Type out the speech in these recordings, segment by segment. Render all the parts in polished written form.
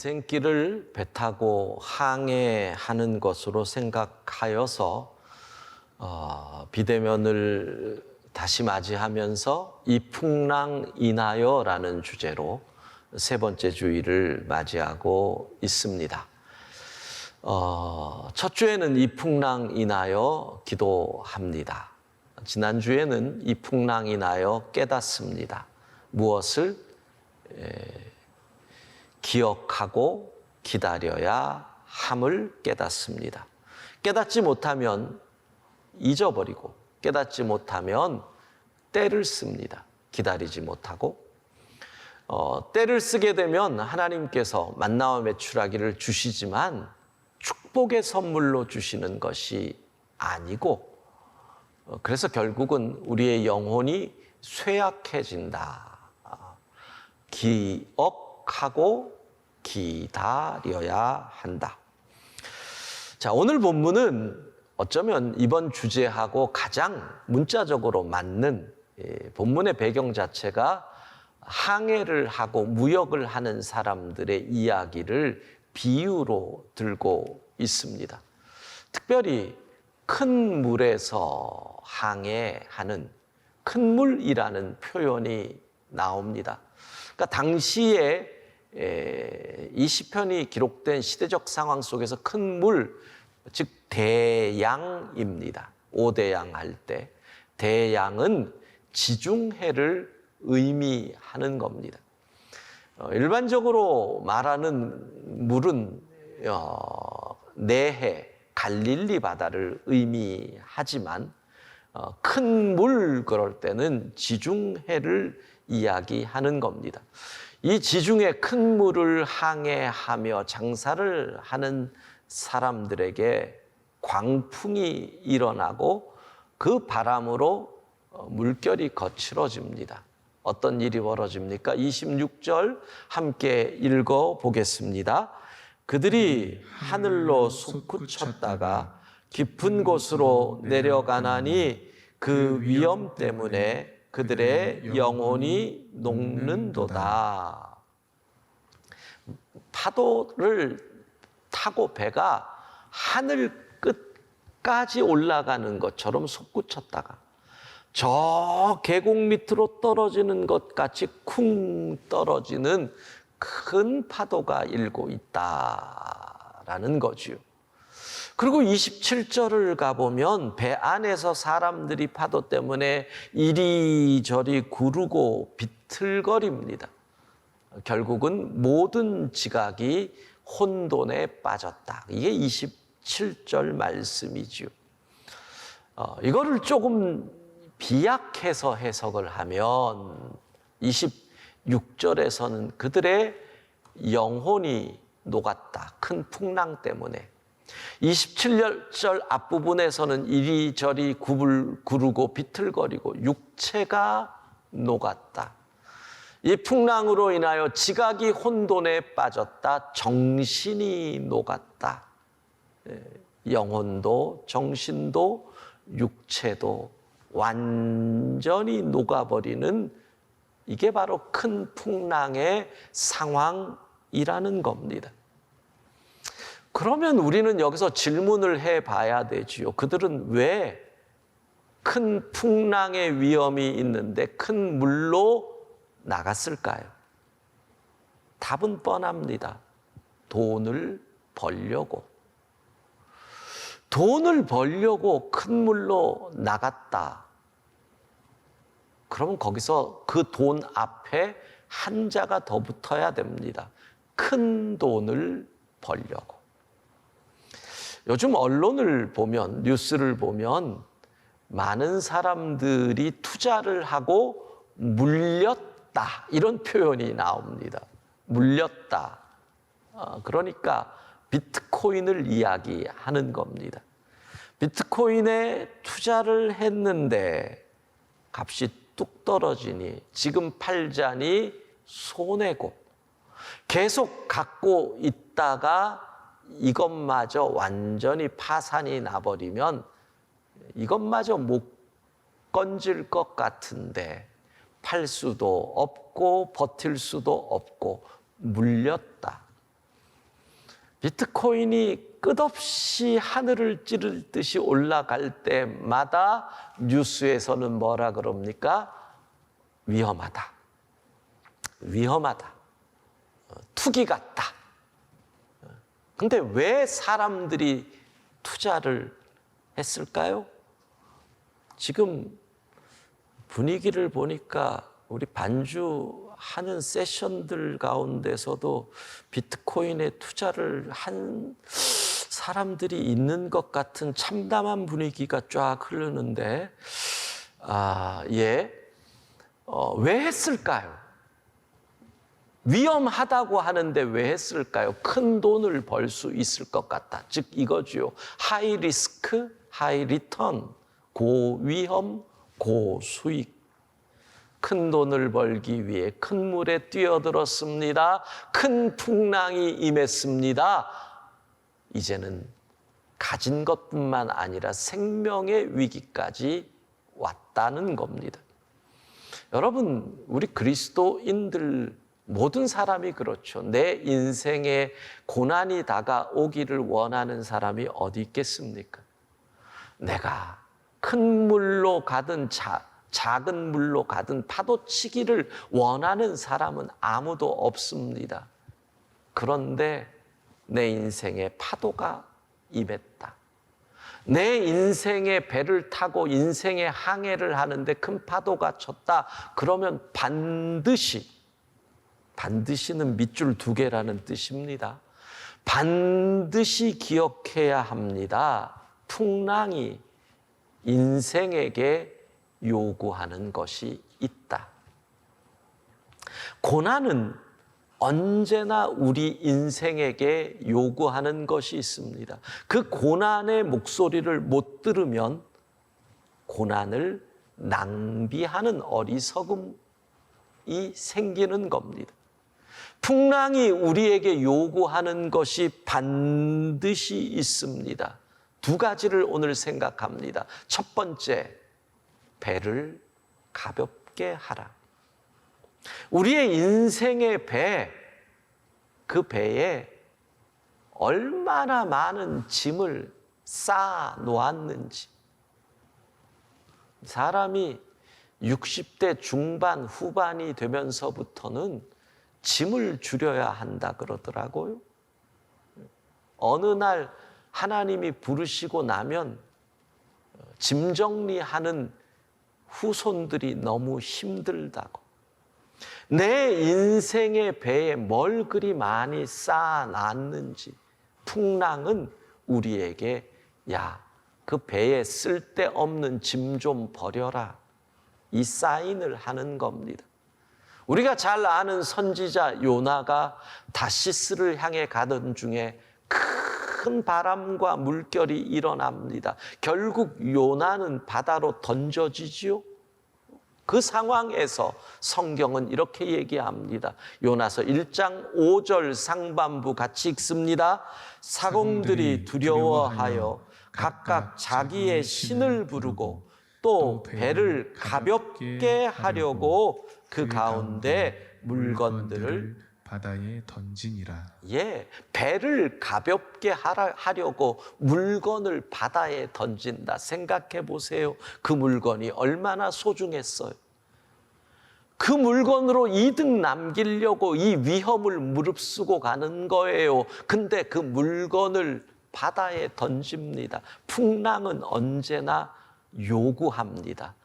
인생길을 배 타고 항해하는 것으로 생각하여서 비대면을 다시 맞이하면서 이 풍랑 인하여라는 주제로 세 번째 주일을 맞이하고 있습니다. 첫 주에는 이 풍랑 인하여 기도합니다. 지난주에는 이 풍랑 인하여 깨닫습니다. 무엇을? 기억하고 기다려야 함을 깨닫습니다. 깨닫지 못하면 잊어버리고 깨닫지 못하면 때를 씁니다. 기다리지 못하고 때를 쓰게 되면 하나님께서 만나와 메추라기를 주시지만 축복의 선물로 주시는 것이 아니고 그래서 결국은 우리의 영혼이 쇠약해진다. 기억하고 기다려야 한다. 자, 오늘 본문은 어쩌면 이번 주제하고 가장 문자적으로 맞는 본문의 배경 자체가 항해를 하고 무역을 하는 사람들의 이야기를 비유로 들고 있습니다. 특별히 큰 물에서 항해하는 큰 물이라는 표현이 나옵니다. 그러니까 당시에 이 시편이 기록된 시대적 상황 속에서 큰 물, 즉 대양입니다. 오대양 할 때 대양은 지중해를 의미하는 겁니다. 일반적으로 말하는 물은 내해, 갈릴리 바다를 의미하지만 큰 물 그럴 때는 지중해를 이야기하는 겁니다. 이 지중해 큰 물을 항해하며 장사를 하는 사람들에게 광풍이 일어나고 그 바람으로 물결이 거칠어집니다. 어떤 일이 벌어집니까? 26절 함께 읽어보겠습니다. 그들이 하늘로 솟구쳤다가 깊은 곳으로 내려가나니 그 위험 때문에 그들의 영혼이 녹는도다. 파도를 타고 배가 하늘 끝까지 올라가는 것처럼 솟구쳤다가 저 계곡 밑으로 떨어지는 것 같이 쿵 떨어지는 큰 파도가 일고 있다라는 거지요. 그리고 27절을 가보면 배 안에서 사람들이 파도 때문에 이리저리 구르고 비틀거립니다. 결국은 모든 지각이 혼돈에 빠졌다. 이게 27절 말씀이지요. 이거를 조금 비약해서 해석을 하면 26절에서는 그들의 영혼이 녹았다. 큰 풍랑 때문에. 27절 앞부분에서는 이리저리 구르고 비틀거리고 육체가 녹았다. 이 풍랑으로 인하여 지각이 혼돈에 빠졌다. 정신이 녹았다. 영혼도 정신도 육체도 완전히 녹아버리는 이게 바로 큰 풍랑의 상황이라는 겁니다. 그러면 우리는 여기서 질문을 해봐야 되지요. 그들은 왜 큰 풍랑의 위험이 있는데 큰 물로 나갔을까요? 답은 뻔합니다. 돈을 벌려고. 돈을 벌려고 큰 물로 나갔다. 그러면 거기서 그 돈 앞에 한자가 더 붙어야 됩니다. 큰 돈을 벌려고. 요즘 언론을 보면, 뉴스를 보면 많은 사람들이 투자를 하고 물렸다. 이런 표현이 나옵니다. 물렸다. 그러니까 비트코인을 이야기하는 겁니다. 비트코인에 투자를 했는데 값이 뚝 떨어지니 지금 팔자니 손해고 계속 갖고 있다가 이것마저 완전히 파산이 나버리면 이것마저 못 건질 것 같은데 팔 수도 없고 버틸 수도 없고 물렸다. 비트코인이 끝없이 하늘을 찌를 듯이 올라갈 때마다 뉴스에서는 뭐라 그럽니까? 위험하다. 위험하다. 투기 같다. 근데 왜 사람들이 투자를 했을까요? 지금 분위기를 보니까 우리 반주하는 세션들 가운데서도 비트코인에 투자를 한 사람들이 있는 것 같은 참담한 분위기가 쫙 흐르는데, 왜 했을까요? 위험하다고 하는데 왜 했을까요? 큰 돈을 벌 수 있을 것 같다. 즉 이거지요. 하이 리스크, 하이 리턴, 고위험, 고수익. 큰 돈을 벌기 위해 큰 물에 뛰어들었습니다. 큰 풍랑이 임했습니다. 이제는 가진 것뿐만 아니라 생명의 위기까지 왔다는 겁니다. 여러분, 우리 그리스도인들 모든 사람이 그렇죠. 내 인생에 고난이 다가오기를 원하는 사람이 어디 있겠습니까? 내가 큰 물로 가든 작은 물로 가든 파도치기를 원하는 사람은 아무도 없습니다. 그런데 내 인생에 파도가 임했다. 내 인생의 배를 타고 인생의 항해를 하는데 큰 파도가 쳤다. 그러면 반드시는 밑줄 두 개라는 뜻입니다. 반드시 기억해야 합니다. 풍랑이 인생에게 요구하는 것이 있다. 고난은 언제나 우리 인생에게 요구하는 것이 있습니다. 그 고난의 목소리를 못 들으면 고난을 낭비하는 어리석음이 생기는 겁니다. 풍랑이 우리에게 요구하는 것이 반드시 있습니다. 두 가지를 오늘 생각합니다. 첫 번째, 배를 가볍게 하라. 우리의 인생의 배, 그 배에 얼마나 많은 짐을 쌓아 놓았는지. 사람이 60대 중반, 후반이 되면서부터는 짐을 줄여야 한다 그러더라고요. 어느 날 하나님이 부르시고 나면 짐 정리하는 후손들이 너무 힘들다고. 내 인생의 배에 뭘 그리 많이 쌓아놨는지. 풍랑은 우리에게 그 배에 쓸데없는 짐 좀 버려라, 이 사인을 하는 겁니다. 우리가 잘 아는 선지자 요나가 다시스를 향해 가던 중에 큰 바람과 물결이 일어납니다. 결국 요나는 바다로 던져지지요. 그 상황에서 성경은 이렇게 얘기합니다. 요나서 1장 5절 상반부 같이 읽습니다. 사공들이 두려워하여 각각 자기의 신을 부르고 또 배를 가볍게 하려고 그 가운데 물건들을 바다에 던지니라. 배를 가볍게 하려고 물건을 바다에 던진다. 생각해 보세요. 그 물건이 얼마나 소중했어요. 그 물건으로 이득 남기려고 이 위험을 무릅쓰고 가는 거예요. 근데 그 물건을 바다에 던집니다. 풍랑은 언제나 요구합니다.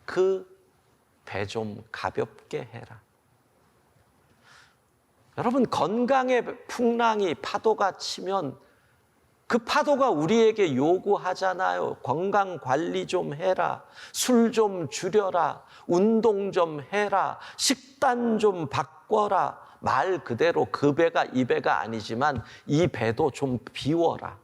그 배 좀 가볍게 해라. 여러분, 건강에 풍랑이 파도가 치면 그 파도가 우리에게 요구하잖아요. 건강 관리 좀 해라. 술 좀 줄여라. 운동 좀 해라. 식단 좀 바꿔라. 말 그대로 그 배가 이 배가 아니지만 이 배도 좀 비워라.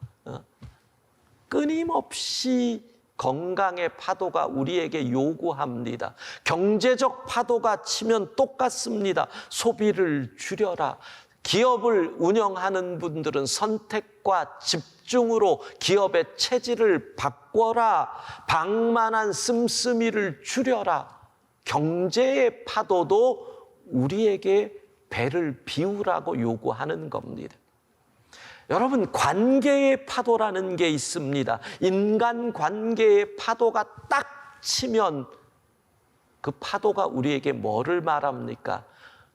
끊임없이 건강의 파도가 우리에게 요구합니다. 경제적 파도가 치면 똑같습니다. 소비를 줄여라. 기업을 운영하는 분들은 선택과 집중으로 기업의 체질을 바꿔라. 방만한 씀씀이를 줄여라. 경제의 파도도 우리에게 배를 비우라고 요구하는 겁니다. 여러분, 관계의 파도라는 게 있습니다. 인간 관계의 파도가 딱 치면 그 파도가 우리에게 뭐를 말합니까?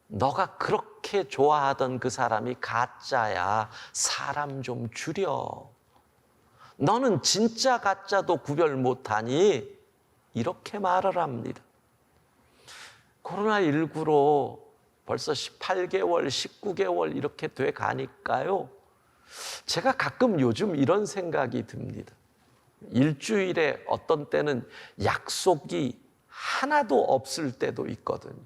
너가 그렇게 좋아하던 그 사람이 가짜야. 사람 좀 줄여. 너는 진짜 가짜도 구별 못하니? 이렇게 말을 합니다. 코로나19로 벌써 18개월, 19개월 이렇게 돼 가니까요. 제가 가끔 요즘 이런 생각이 듭니다. 일주일에 어떤 때는 약속이 하나도 없을 때도 있거든요.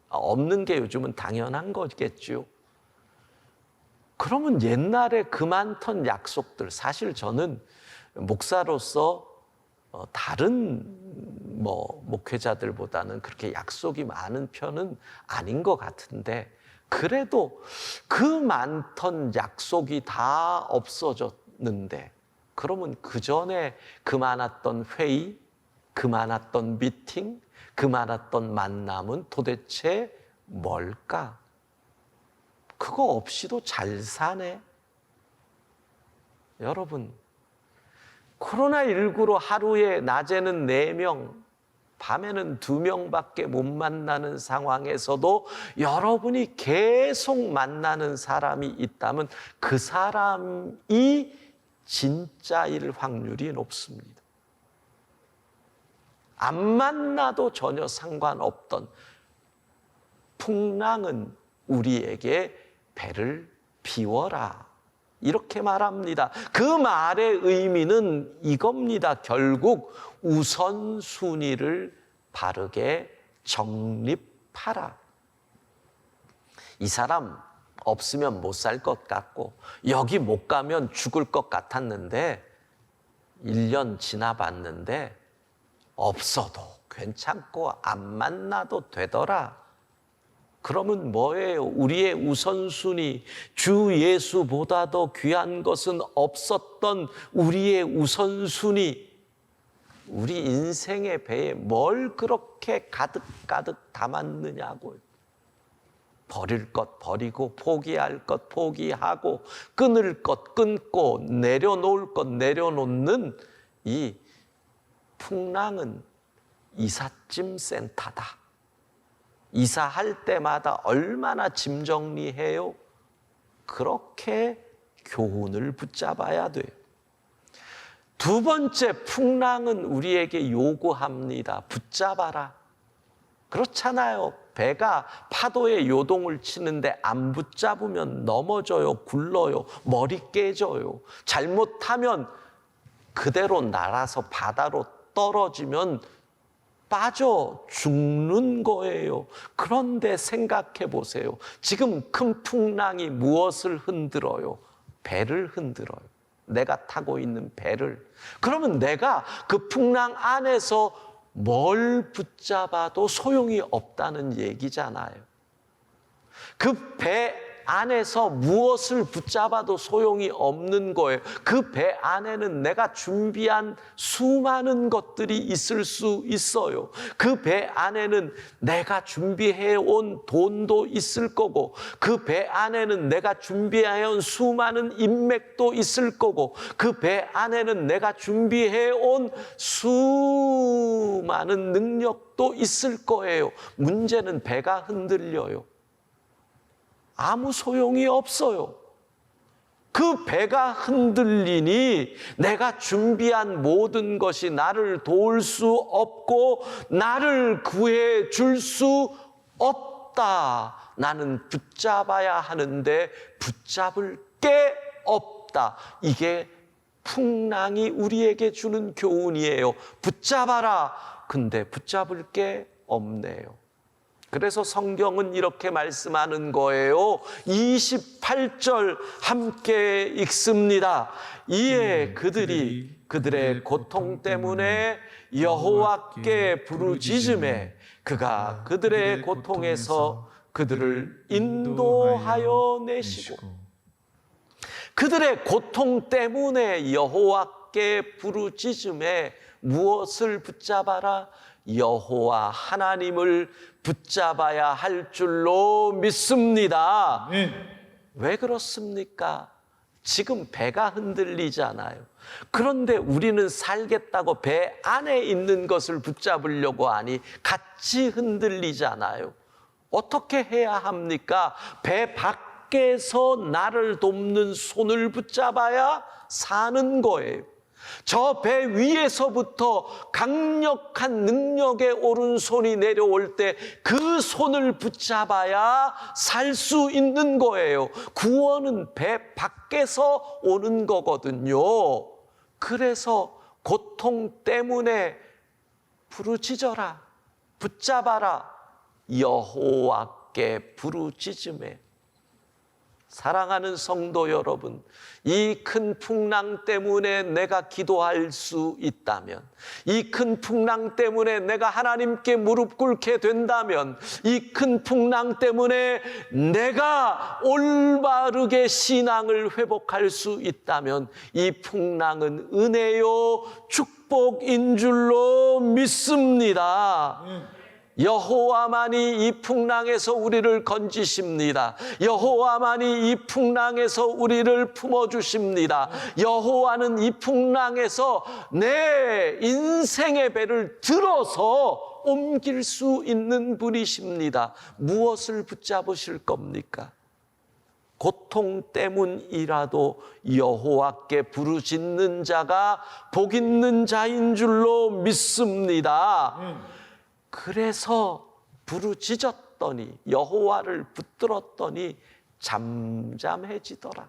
없는 게 요즘은 당연한 거겠죠. 그러면 옛날에 그 많던 약속들, 사실 저는 목사로서 다른 목회자들보다는 그렇게 약속이 많은 편은 아닌 것 같은데, 그래도 그 많던 약속이 다 없어졌는데, 그러면 그 전에 그 많았던 회의, 그 많았던 미팅, 그 많았던 만남은 도대체 뭘까? 그거 없이도 잘 사네. 여러분, 코로나19로 하루에 낮에는 4명, 밤에는 2명밖에 못 만나는 상황에서도 여러분이 계속 만나는 사람이 있다면 그 사람이 진짜일 확률이 높습니다. 안 만나도 전혀 상관없던 풍랑은 우리에게 배를 비워라, 이렇게 말합니다. 그 말의 의미는 이겁니다. 결국 우선순위를 바르게 정립하라. 이 사람 없으면 못 살 것 같고 여기 못 가면 죽을 것 같았는데 1년 지나봤는데 없어도 괜찮고 안 만나도 되더라. 그러면 뭐예요? 우리의 우선순위, 주 예수보다도 귀한 것은 없었던 우리의 우선순위, 우리 인생의 배에 뭘 그렇게 가득가득 담았느냐고요. 버릴 것 버리고, 포기할 것 포기하고, 끊을 것 끊고, 내려놓을 것 내려놓는 이 풍랑은 이삿짐 센터다. 이사할 때마다 얼마나 짐 정리해요? 그렇게 교훈을 붙잡아야 돼요. 두 번째, 풍랑은 우리에게 요구합니다. 붙잡아라. 그렇잖아요. 배가 파도에 요동을 치는데 안 붙잡으면 넘어져요, 굴러요, 머리 깨져요. 잘못하면 그대로 날아서 바다로 떨어지면 빠져 죽는 거예요. 그런데 생각해 보세요. 지금 큰 풍랑이 무엇을 흔들어요? 배를 흔들어요. 내가 타고 있는 배를. 그러면 내가 그 풍랑 안에서 뭘 붙잡아도 소용이 없다는 얘기잖아요. 그 배 안에서 무엇을 붙잡아도 소용이 없는 거예요. 그 배 안에는 내가 준비한 수많은 것들이 있을 수 있어요. 그 배 안에는 내가 준비해온 돈도 있을 거고, 그 배 안에는 내가 준비해온 수많은 인맥도 있을 거고, 그 배 안에는 내가 준비해온 수많은 능력도 있을 거예요. 문제는 배가 흔들려요. 아무 소용이 없어요. 그 배가 흔들리니 내가 준비한 모든 것이 나를 도울 수 없고 나를 구해 줄 수 없다. 나는 붙잡아야 하는데 붙잡을 게 없다. 이게 풍랑이 우리에게 주는 교훈이에요. 붙잡아라. 근데 붙잡을 게 없네요. 그래서 성경은 이렇게 말씀하는 거예요. 28절 함께 읽습니다. 이에 그들이 그들의 고통 때문에 여호와께 부르짖음에 그가 그들의 고통에서 그들을 인도하여 내시고, 그들의 고통 때문에 여호와께 부르짖음에 무엇을 붙잡아라? 여호와 하나님을 붙잡아야 할 줄로 믿습니다. 왜 그렇습니까? 지금 배가 흔들리잖아요. 그런데 우리는 살겠다고 배 안에 있는 것을 붙잡으려고 하니 같이 흔들리잖아요. 어떻게 해야 합니까? 배 밖에서 나를 돕는 손을 붙잡아야 사는 거예요. 저 배 위에서부터 강력한 능력의 오른손이 내려올 때 그 손을 붙잡아야 살 수 있는 거예요. 구원은 배 밖에서 오는 거거든요. 그래서 고통 때문에 부르짖어라, 붙잡아라, 여호와께 부르짖음에. 사랑하는 성도 여러분, 이 큰 풍랑 때문에 내가 기도할 수 있다면, 이 큰 풍랑 때문에 내가 하나님께 무릎 꿇게 된다면, 이 큰 풍랑 때문에 내가 올바르게 신앙을 회복할 수 있다면 이 풍랑은 은혜요 축복인 줄로 믿습니다. 여호와만이 이 풍랑에서 우리를 건지십니다. 여호와만이 이 풍랑에서 우리를 품어주십니다. 여호와는 이 풍랑에서 내 인생의 배를 들어서 옮길 수 있는 분이십니다. 무엇을 붙잡으실 겁니까? 고통 때문이라도 여호와께 부르짖는 자가 복 있는 자인 줄로 믿습니다. 그래서 부르짖었더니, 여호와를 붙들었더니 잠잠해지더라.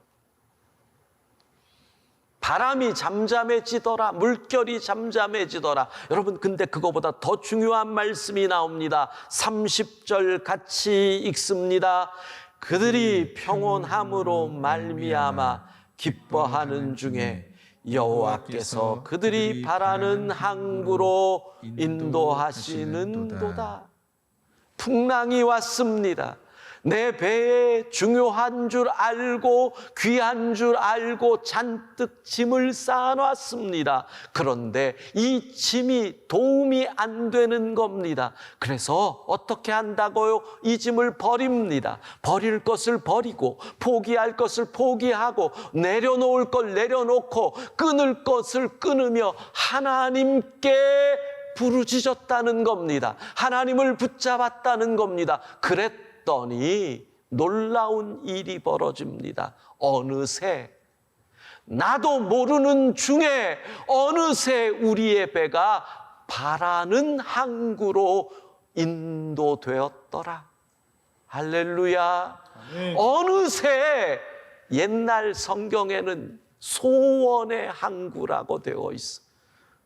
바람이 잠잠해지더라. 물결이 잠잠해지더라. 여러분, 근데 그거보다 더 중요한 말씀이 나옵니다. 30절 같이 읽습니다. 그들이 평온함으로 말미암아 기뻐하는 중에 여호와께서 그들이 바라는 항구로 인도하시는도다. 풍랑이 왔습니다. 내 배에 중요한 줄 알고 귀한 줄 알고 잔뜩 짐을 쌓아놨습니다. 그런데 이 짐이 도움이 안 되는 겁니다. 그래서 어떻게 한다고요? 이 짐을 버립니다. 버릴 것을 버리고 포기할 것을 포기하고 내려놓을 걸 내려놓고 끊을 것을 끊으며 하나님께 부르짖었다는 겁니다. 하나님을 붙잡았다는 겁니다. 그랬더니 놀라운 일이 벌어집니다. 어느새 나도 모르는 중에 어느새 우리의 배가 바라는 항구로 인도되었더라. 할렐루야. 어느새 옛날 성경에는 소원의 항구라고 되어 있어.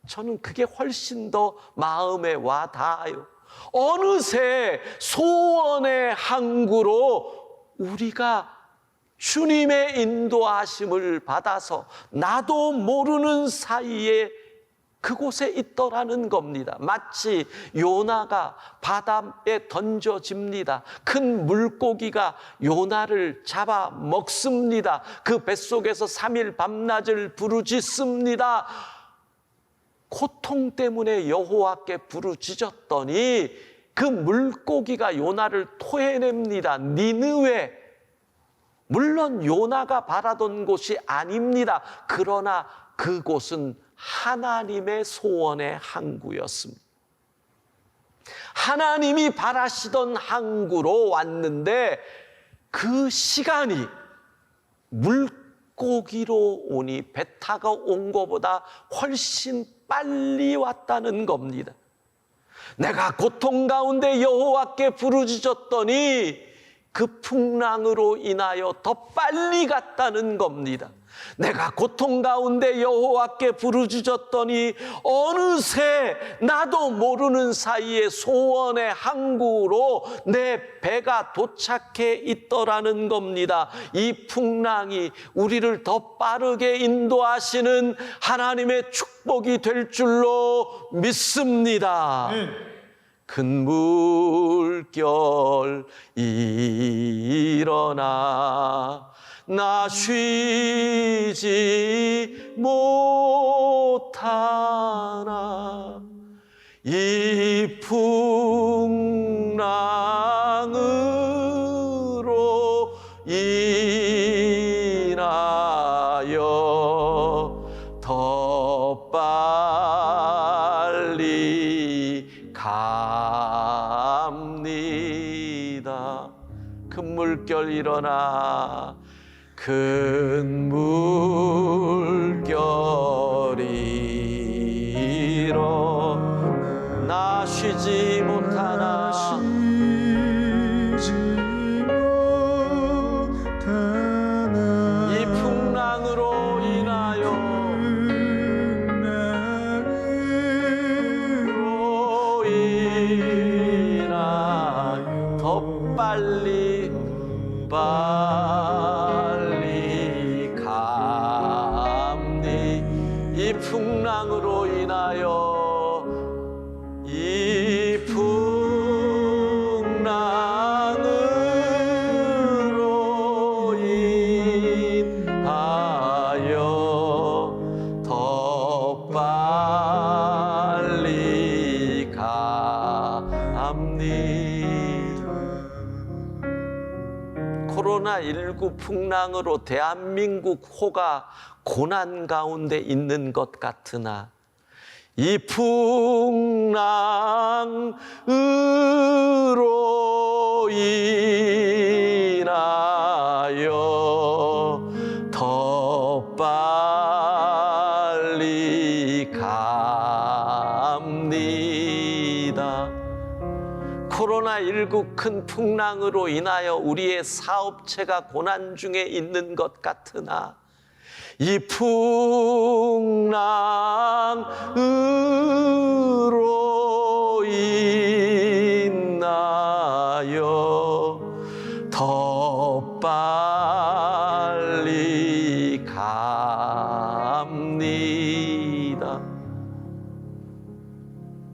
저는 그게 훨씬 더 마음에 와 닿아요. 어느새 소원의 항구로 우리가 주님의 인도하심을 받아서 나도 모르는 사이에 그곳에 있더라는 겁니다. 마치 요나가 바다에 던져집니다. 큰 물고기가 요나를 잡아 먹습니다. 그 뱃속에서 3일 밤낮을 부르짖습니다. 고통 때문에 여호와께 부르짖었더니 그 물고기가 요나를 토해냅니다. 니느웨. 물론 요나가 바라던 곳이 아닙니다. 그러나 그곳은 하나님의 소원의 항구였습니다. 하나님이 바라시던 항구로 왔는데 그 시간이 물고기로 오니 배 타고 온 것보다 훨씬 빨리 왔다는 겁니다. 내가 고통 가운데 여호와께 부르짖었더니 그 풍랑으로 인하여 더 빨리 갔다는 겁니다. 내가 고통 가운데 여호와께 부르짖었더니 어느새 나도 모르는 사이에 소원의 항구로 내 배가 도착해 있더라는 겁니다. 이 풍랑이 우리를 더 빠르게 인도하시는 하나님의 축복이 될 줄로 믿습니다. 큰 물결 일어나 나 쉬지 못하나 이 일어나 큰 물결이 일어 나 쉬지 못하나 이 풍랑으로 인하여 더 빨리 갑니 이 풍랑으로 인하여 이 풍랑으로 인하여 더 빨리 갑니 코로나19 풍랑으로 대한민국 호가 고난 가운데 있는 것 같으나 이 풍랑으로 인하여 더 빨리 갑니다. 코로나19 큰 풍랑으로 인하여 우리의 사업체가 고난 중에 있는 것 같으나 이 풍랑으로 인하여 더 빨리 갑니다.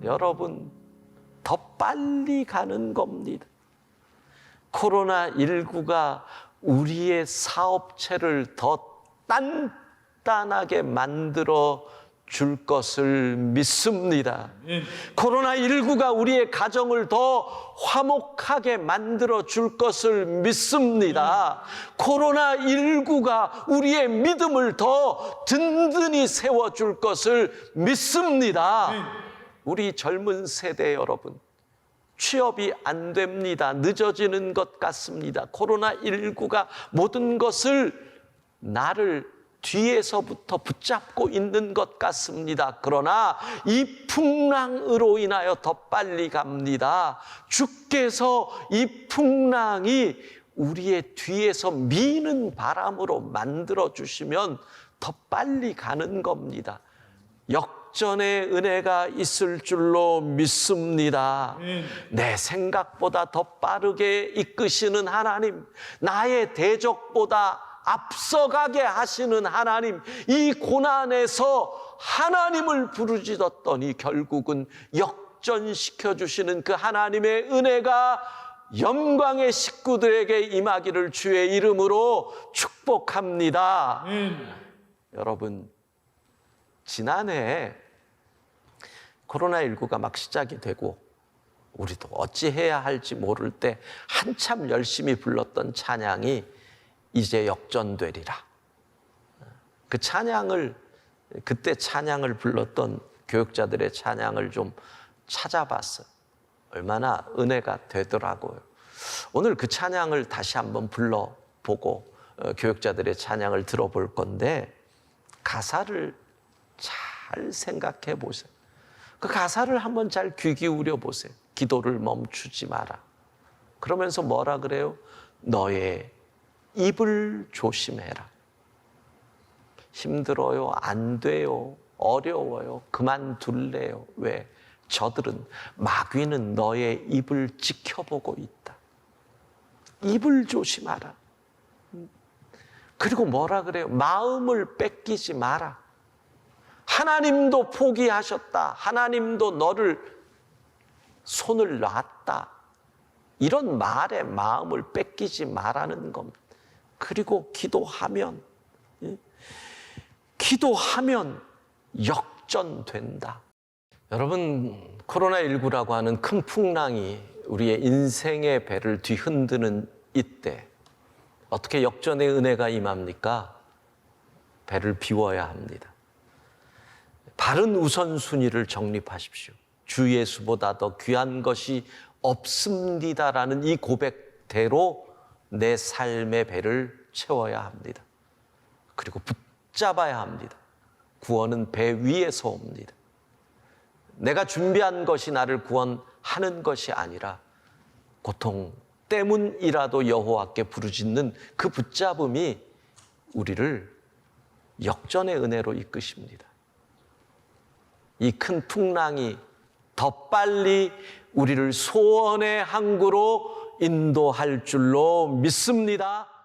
여러분, 더 빨리 가는 겁니다. 코로나19가 우리의 사업체를 더 단단하게 만들어 줄 것을 믿습니다. 코로나19가 우리의 가정을 더 화목하게 만들어 줄 것을 믿습니다. 코로나19가 우리의 믿음을 더 든든히 세워 줄 것을 믿습니다. 우리 젊은 세대 여러분, 취업이 안 됩니다. 늦어지는 것 같습니다. 코로나19가 모든 것을 나를 뒤에서부터 붙잡고 있는 것 같습니다. 그러나 이 풍랑으로 인하여 더 빨리 갑니다. 주께서 이 풍랑이 우리의 뒤에서 미는 바람으로 만들어 주시면 더 빨리 가는 겁니다. 역전의 은혜가 있을 줄로 믿습니다. 내 생각보다 더 빠르게 이끄시는 하나님, 나의 대적보다 앞서가게 하시는 하나님, 이 고난에서 하나님을 부르짖었더니 결국은 역전시켜 주시는 그 하나님의 은혜가 영광의 식구들에게 임하기를 주의 이름으로 축복합니다. 여러분, 지난해 코로나19가 막 시작이 되고 우리도 어찌해야 할지 모를 때 한참 열심히 불렀던 찬양이 이제 역전되리라. 그 찬양을, 그때 찬양을 불렀던 교육자들의 찬양을 좀 찾아봤어요. 얼마나 은혜가 되더라고요. 오늘 그 찬양을 다시 한번 불러보고 교육자들의 찬양을 들어볼 건데, 가사를 잘 생각해 보세요. 그 가사를 한번 잘 귀 기울여 보세요. 기도를 멈추지 마라. 그러면서 뭐라 그래요? 너의 입을 조심해라. 힘들어요, 안 돼요, 어려워요, 그만둘래요. 왜? 저들은, 마귀는 너의 입을 지켜보고 있다. 입을 조심하라. 그리고 뭐라 그래요? 마음을 뺏기지 마라. 하나님도 포기하셨다. 하나님도 너를 손을 놨다. 이런 말에 마음을 뺏기지 말라는 겁니다. 그리고 기도하면 역전된다. 여러분, 코로나19라고 하는 큰 풍랑이 우리의 인생의 배를 뒤흔드는 이때 어떻게 역전의 은혜가 임합니까? 배를 비워야 합니다. 바른 우선순위를 정립하십시오. 주 예수보다 더 귀한 것이 없습니다라는 이 고백대로 내 삶의 배를 채워야 합니다. 그리고 붙잡아야 합니다. 구원은 배 위에서 옵니다. 내가 준비한 것이 나를 구원하는 것이 아니라 고통 때문이라도 여호와께 부르짖는 그 붙잡음이 우리를 역전의 은혜로 이끄십니다. 이 큰 풍랑이 더 빨리 우리를 소원의 항구로 인도할 줄로 믿습니다.